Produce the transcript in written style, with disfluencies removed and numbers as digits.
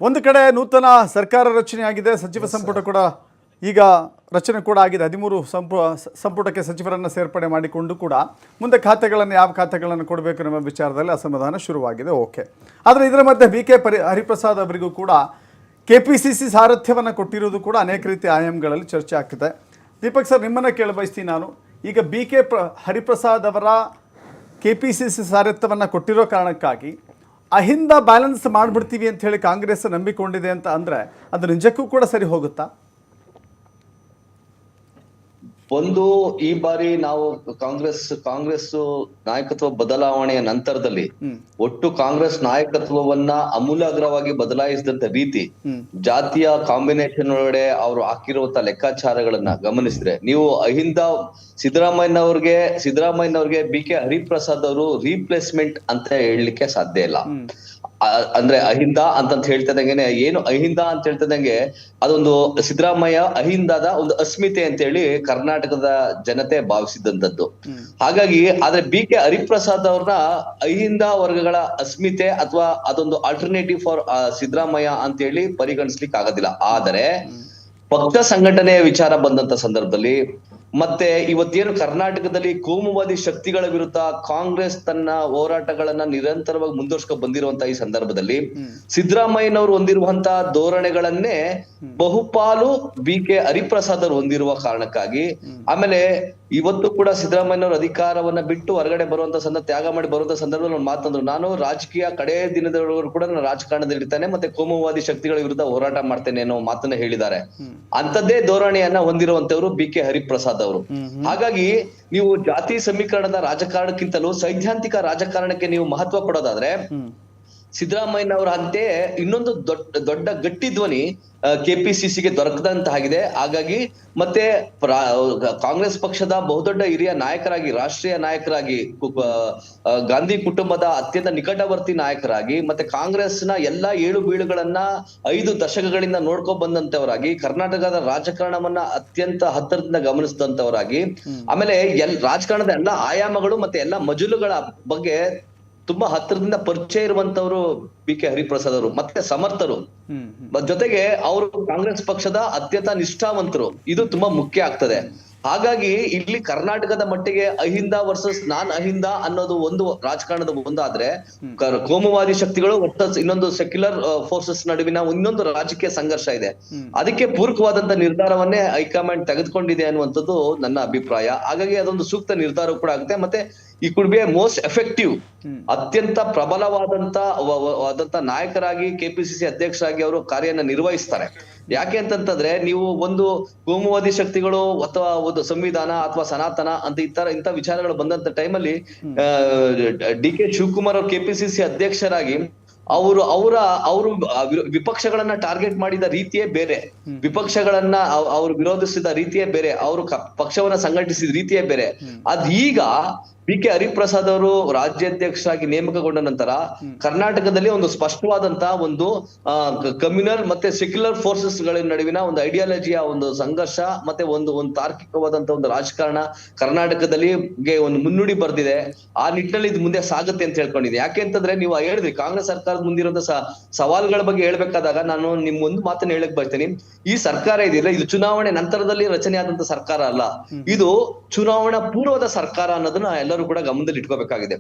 ಒಂದು ಕಡೆ ನೂತನ ಸರ್ಕಾರ ರಚನೆ ಆಗಿದೆ, ಸಚಿವ ಸಂಪುಟ ಕೂಡ ಈಗ ರಚನೆ ಕೂಡ ಆಗಿದೆ. 13 ಸಂಪುಟಕ್ಕೆ ಸಚಿವರನ್ನು ಸೇರ್ಪಡೆ ಮಾಡಿಕೊಂಡು ಕೂಡ ಮುಂದೆ ಖಾತೆಗಳನ್ನು ಯಾವ ಖಾತೆಗಳನ್ನು ಕೊಡಬೇಕು ಎಂಬ ವಿಚಾರದಲ್ಲಿ ಅಸಮಾಧಾನ ಶುರುವಾಗಿದೆ. ಓಕೆ, ಆದರೆ ಇದರ ಮಧ್ಯೆ BK ಹರಿಪ್ರಸಾದ್ ಅವರಿಗೂ ಕೂಡ KPCC ಸಾರಥ್ಯವನ್ನು ಕೊಟ್ಟಿರೋದು ಕೂಡ ಅನೇಕ ರೀತಿಯ ಆಯಾಮಗಳಲ್ಲಿ ಚರ್ಚೆ ಆಗ್ತಿದೆ. ದೀಪಕ್ ಸರ್, ನಿಮ್ಮನ್ನು ಕೇಳ ಬಯಸ್ತೀನಿ ನಾನು. ಈಗ BK ಹರಿಪ್ರಸಾದ್ ಅವರ KPCC ಸಾರಥ್ಯವನ್ನು ಕೊಟ್ಟಿರೋ ಕಾರಣಕ್ಕಾಗಿ ಅಹಿಂದ ಬ್ಯಾಲೆನ್ಸ್ ಮಾಡಿಬಿಡ್ತೀವಿ ಅಂತ ಹೇಳಿ ಕಾಂಗ್ರೆಸ್ ನಂಬಿಕೊಂಡಿದೆ ಅಂತ ಅಂದರೆ ಅದು ನಿಜಕ್ಕೂ ಕೂಡ ಸರಿ ಹೋಗುತ್ತಾ? ಒಂದು, ಈ ಬಾರಿ ನಾವು ಕಾಂಗ್ರೆಸ್ ನಾಯಕತ್ವ ಬದಲಾವಣೆಯ ನಂತರದಲ್ಲಿ ಒಟ್ಟು ಕಾಂಗ್ರೆಸ್ ನಾಯಕತ್ವವನ್ನ ಆಮೂಲಾಗ್ರವಾಗಿ ಬದಲಾಯಿಸಿದಂತ ರೀತಿ, ಜಾತಿಯ ಕಾಂಬಿನೇಷನ್ ಒಳಗಡೆ ಅವರು ಹಾಕಿರುವಂತ ಲೆಕ್ಕಾಚಾರಗಳನ್ನ ಗಮನಿಸಿದ್ರೆ ನೀವು ಅಹಿಂದ ಸಿದ್ದರಾಮಯ್ಯನವ್ರಿಗೆ BK ಹರಿಪ್ರಸಾದ್ ಅವರು ರೀಪ್ಲೇಸ್ಮೆಂಟ್ ಅಂತ ಹೇಳಲಿಕ್ಕೆ ಸಾಧ್ಯ ಇಲ್ಲ. ಅಂದ್ರೆ ಅಹಿಂದ ಅಂತ ಹೇಳ್ತಿದಂಗೆನೆ, ಏನು ಅಹಿಂದ ಅಂತ ಹೇಳ್ತಿದಂಗೆ ಅದೊಂದು ಸಿದ್ದರಾಮಯ್ಯ ಅಹಿಂದದ ಒಂದು ಅಸ್ಮಿತೆ ಅಂತ ಹೇಳಿ ಕರ್ನಾಟಕದ ಜನತೆ ಭಾವಿಸಿದಂತದ್ದು. ಹಾಗಾಗಿ ಆದ್ರೆ BK ಹರಿಪ್ರಸಾದ್ ಅವ್ರನ್ನ ಅಹಿಂದ ವರ್ಗಗಳ ಅಸ್ಮಿತೆ ಅಥವಾ ಅದೊಂದು ಆಲ್ಟರ್ನೇಟಿವ್ ಫಾರ್ ಸಿದ್ದರಾಮಯ್ಯ ಅಂತ ಹೇಳಿ ಪರಿಗಣಿಸ್ಲಿಕ್ಕೆ ಆಗೋದಿಲ್ಲ. ಆದರೆ ಪಕ್ಷ ಸಂಘಟನೆಯ ವಿಚಾರ ಬಂದಂತ ಸಂದರ್ಭದಲ್ಲಿ, ಮತ್ತೆ ಇವತ್ತೇನು ಕರ್ನಾಟಕದಲ್ಲಿ ಕೋಮುವಾದಿ ಶಕ್ತಿಗಳ ವಿರುದ್ಧ ಕಾಂಗ್ರೆಸ್ ತನ್ನ ಹೋರಾಟಗಳನ್ನ ನಿರಂತರವಾಗಿ ಮುಂದುವರ್ಸ್ಕೊಂಡು ಬಂದಿರುವಂತಹ ಈ ಸಂದರ್ಭದಲ್ಲಿ ಸಿದ್ದರಾಮಯ್ಯನವರು ಹೊಂದಿರುವಂತಹ ಧೋರಣೆಗಳನ್ನೇ ಬಹುಪಾಲು BK ಹರಿಪ್ರಸಾದ್ ಅವರು ಹೊಂದಿರುವ ಕಾರಣಕ್ಕಾಗಿ, ಆಮೇಲೆ ಇವತ್ತು ಕೂಡ ಸಿದ್ದರಾಮಯ್ಯನವರು ಅಧಿಕಾರವನ್ನ ಬಿಟ್ಟು ಹೊರಗಡೆ ಬರುವಂತ ತ್ಯಾಗ ಮಾಡಿ ಬರುವಂತ ಸಂದರ್ಭದಲ್ಲಿ ಒಂದು ಮಾತಂದ್ರು, ನಾನು ರಾಜಕೀಯ ಕಡೆ ದಿನದವರೆಗೂ ಕೂಡ ನಾನು ರಾಜಕಾರಣದಲ್ಲಿ ಇರ್ತಾನೆ, ಮತ್ತೆ ಕೋಮುವಾದಿ ಶಕ್ತಿಗಳ ವಿರುದ್ಧ ಹೋರಾಟ ಮಾಡ್ತೇನೆ ಅನ್ನೋ ಮಾತನ್ನ ಹೇಳಿದ್ದಾರೆ. ಅಂತದ್ದೇ ಧೋರಣೆಯನ್ನ ಹೊಂದಿರುವಂತವ್ರು BK ಹರಿಪ್ರಸಾದ್ ಅವರು. ಹಾಗಾಗಿ ನೀವು ಜಾತಿ ಸಮೀಕರಣದ ರಾಜಕಾರಣಕ್ಕಿಂತಲೂ ಸೈದ್ಧಾಂತಿಕ ರಾಜಕಾರಣಕ್ಕೆ ನೀವು ಮಹತ್ವ ಕೊಡೋದಾದ್ರೆ ಸಿದ್ದರಾಮಯ್ಯನವರ ಅಂತೆ ಇನ್ನೊಂದು ದೊಡ್ಡ ಗಟ್ಟಿ ಧ್ವನಿ KPCCಗೆ ದೊರಕದಂತಾಗಿದೆ. ಹಾಗಾಗಿ ಮತ್ತೆ ಕಾಂಗ್ರೆಸ್ ಪಕ್ಷದ ಬಹುದೊಡ್ಡ ಹಿರಿಯ ನಾಯಕರಾಗಿ, ರಾಷ್ಟ್ರೀಯ ನಾಯಕರಾಗಿ, ಗಾಂಧಿ ಕುಟುಂಬದ ಅತ್ಯಂತ ನಿಕಟವರ್ತಿ ನಾಯಕರಾಗಿ, ಮತ್ತೆ ಕಾಂಗ್ರೆಸ್ನ ಎಲ್ಲಾ ಏಳು ಬೀಳುಗಳನ್ನ 5 ದಶಕಗಳಿಂದ ನೋಡ್ಕೊಂಡ್ ಬಂದಂತವರಾಗಿ, ಕರ್ನಾಟಕದ ರಾಜಕಾರಣವನ್ನ ಅತ್ಯಂತ ಹತ್ತಿರದಿಂದ ಗಮನಿಸಿದಂತವರಾಗಿ, ಆಮೇಲೆ ರಾಜಕಾರಣದ ಎಲ್ಲಾ ಆಯಾಮಗಳು ಮತ್ತೆ ಎಲ್ಲಾ ಮಜಲುಗಳ ಬಗ್ಗೆ ತುಂಬಾ ಹತ್ತಿರದಿಂದ ಪರಿಚಯ ಇರುವಂತವ್ರು BK ಹರಿಪ್ರಸಾದ್ ಅವರು, ಮತ್ತೆ ಸಮರ್ಥರು, ಜೊತೆಗೆ ಅವರು ಕಾಂಗ್ರೆಸ್ ಪಕ್ಷದ ಅತ್ಯಂತ ನಿಷ್ಠಾವಂತರು. ಇದು ತುಂಬಾ ಮುಖ್ಯ ಆಗ್ತದೆ. ಹಾಗಾಗಿ ಇಲ್ಲಿ ಕರ್ನಾಟಕದ ಮಟ್ಟಿಗೆ ಅಹಿಂದ ವರ್ಸಸ್ ನಾನ್ ಅಹಿಂದ ಅನ್ನೋದು ಒಂದು ರಾಜಕಾರಣದ ಒಂದಾದ್ರೆ, ಕೋಮುವಾದಿ ಶಕ್ತಿಗಳು ವರ್ಸಸ್ ಇನ್ನೊಂದು ಸೆಕ್ಯುಲರ್ ಫೋರ್ಸಸ್ ನಡುವಿನ ಇನ್ನೊಂದು ರಾಜಕೀಯ ಸಂಘರ್ಷ ಇದೆ. ಅದಕ್ಕೆ ಪೂರಕವಾದಂತ ನಿರ್ಧಾರವನ್ನೇ ಹೈಕಮಾಂಡ್ ತೆಗೆದುಕೊಂಡಿದೆ ಅನ್ನುವಂಥದ್ದು ನನ್ನ ಅಭಿಪ್ರಾಯ. ಹಾಗಾಗಿ ಅದೊಂದು ಸೂಕ್ತ ನಿರ್ಧಾರ ಕೂಡ ಆಗುತ್ತೆ. ಮತ್ತೆ ಈ could be A most effective, ಅತ್ಯಂತ ಪ್ರಬಲವಾದಂತ ನಾಯಕರಾಗಿ KPCC ಅಧ್ಯಕ್ಷರಾಗಿ ಅವರು ಕಾರ್ಯನ ನಿರ್ವಹಿಸ್ತಾರೆ. ಯಾಕೆ ಅಂತಂತಂದ್ರೆ, ನೀವು ಒಂದು ಕೋಮುವಾದಿ ಶಕ್ತಿಗಳು ಅಥವಾ ಒಂದು ಸಂವಿಧಾನ ಅಥವಾ ಸನಾತನ ಅಂತ ಇಂಥ ವಿಚಾರಗಳು ಬಂದಂತ ಟೈಮಲ್ಲಿ DK ಶಿವಕುಮಾರ್ ಅವರು KPCC ಅಧ್ಯಕ್ಷರಾಗಿ ಅವರು ವಿಪಕ್ಷಗಳನ್ನ ಟಾರ್ಗೆಟ್ ಮಾಡಿದ ರೀತಿಯೇ ಬೇರೆ, ವಿಪಕ್ಷಗಳನ್ನ ಅವರು ವಿರೋಧಿಸಿದ ರೀತಿಯೇ ಬೇರೆ, ಅವರು ಪಕ್ಷವನ್ನ ಸಂಘಟಿಸಿದ ರೀತಿಯೇ ಬೇರೆ. ಅದೀಗ BK ಹರಿಪ್ರಸಾದ್ ಅವರು ರಾಜ್ಯಾಧ್ಯಕ್ಷರಾಗಿ ನೇಮಕಗೊಂಡ ನಂತರ ಕರ್ನಾಟಕದಲ್ಲಿ ಒಂದು ಸ್ಪಷ್ಟವಾದಂತಹ ಒಂದು ಕಮ್ಯುನಲ್ ಮತ್ತೆ ಸೆಕ್ಯುಲರ್ ಫೋರ್ಸಸ್ ಗಳ ನಡುವಿನ ಒಂದು ಐಡಿಯಾಲಜಿಯ ಒಂದು ಸಂಘರ್ಷ ಮತ್ತೆ ಒಂದು ತಾರ್ಕಿಕವಾದಂತಹ ಒಂದು ರಾಜಕಾರಣ ಕರ್ನಾಟಕದಲ್ಲಿ ಒಂದು ಮುನ್ನುಡಿ ಬರ್ದಿದೆ. ಆ ನಿಟ್ಟಿನಲ್ಲಿ ಇದು ಮುಂದೆ ಸಾಗುತ್ತೆ ಅಂತ ಹೇಳ್ಕೊಂಡಿದೆ. ಯಾಕೆ ಅಂತಂದ್ರೆ, ನೀವು ಹೇಳಿದ್ರಿ ಕಾಂಗ್ರೆಸ್ ಸರ್ಕಾರದ ಮುಂದಿರುವಂತಹ ಸವಾಲುಗಳ ಬಗ್ಗೆ ಹೇಳ್ಬೇಕಾದಾಗ ನಾನು ನಿಮ್ ಒಂದು ಮಾತನ್ನ ಹೇಳಕ್ ಬಯಸ್ತೇನೆ. ಈ ಸರ್ಕಾರ ಇದೆಯಲ್ಲ, ಇದು ಚುನಾವಣೆ ನಂತರದಲ್ಲಿ ರಚನೆ ಆದಂತ ಸರ್ಕಾರ ಅಲ್ಲ, ಇದು ಚುನಾವಣಾ ಪೂರ್ವದ ಸರ್ಕಾರ ಅನ್ನೋದನ್ನ ಎಲ್ಲರೂ ಕೂಡ ಗಮನದಲ್ಲಿ ಇಟ್ಕೋಬೇಕಾಗಿದೆ.